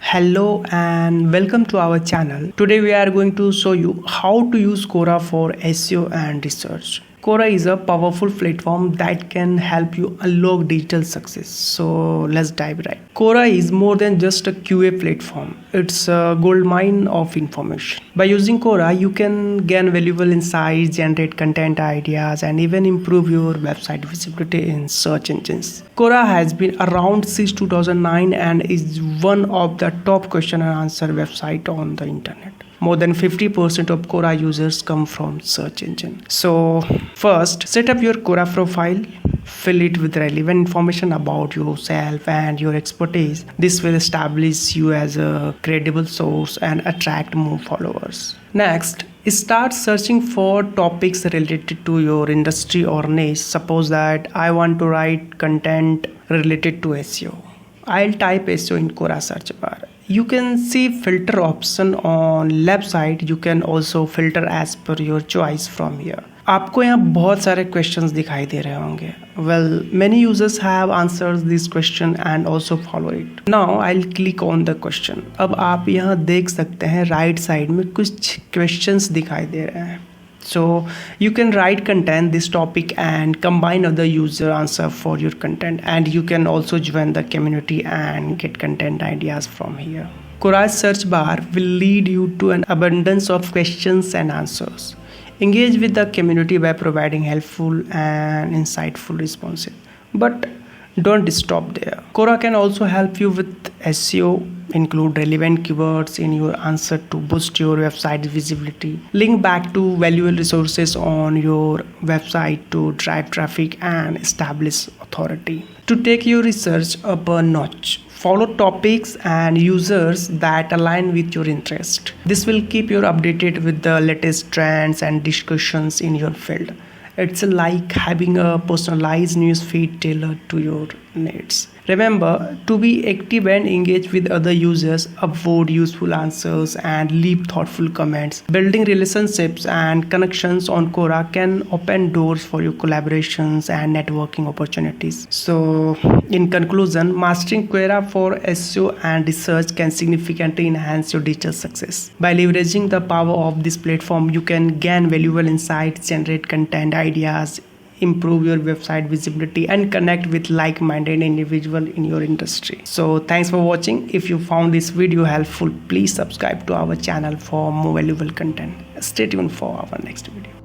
Hello and welcome to our channel. Today we are going to show you how to use Quora for SEO and research. Quora is a powerful platform that can help you unlock digital success. So let's dive right. Quora is more than just a QA platform. It's a goldmine of information. By using Quora, you can gain valuable insights, generate content ideas, and even improve your website visibility in search engines. Quora has been around since 2009 and is one of the top question and answer website on the internet. More than 50% of Quora users come from search engine. So first, set up your Quora profile, fill it with relevant information about yourself and your expertise. This will establish you as a credible source and attract more followers. Next, start searching for topics related to your industry or niche. Suppose that I want to write content related to SEO. I'll type SEO in Quora search bar. You can see filter option on left side. You can also filter as per your choice from here. आपको यहाँ बहुत सारे questions दिखाई दे रहे होंगे. Well, many users have answered this question and also follow it. Now I'll click on the question. अब आप यहाँ देख सकते हैं right side में कुछ questions दिखाई दे रहे हैं. So you can write content this topic and combine other user answer for your content, and you can also join the community and get content ideas from here. Quora's search bar will lead you to an abundance of questions and answers. Engage with the community by providing helpful and insightful responses. But don't stop there. Quora can also help you with SEO. Include relevant keywords in your answer to boost your website visibility. Link back to valuable resources on your website to drive traffic and establish authority. To take your research up a notch, follow topics and users that align with your interest. This will keep you updated with the latest trends and discussions in your field. It's like having a personalized news feed tailored to your needs. Remember to be active and engage with other users, upvote useful answers, and leave thoughtful comments. Building relationships and connections on Quora can open doors for your collaborations and networking opportunities. So, in conclusion, mastering Quora for SEO and research can significantly enhance your digital success. By leveraging the power of this platform, you can gain valuable insights, generate content ideas, improve your website visibility, and connect with like-minded individuals in your industry. So thanks for watching. If you found this video helpful, please subscribe to our channel for more valuable content. Stay tuned for our next video.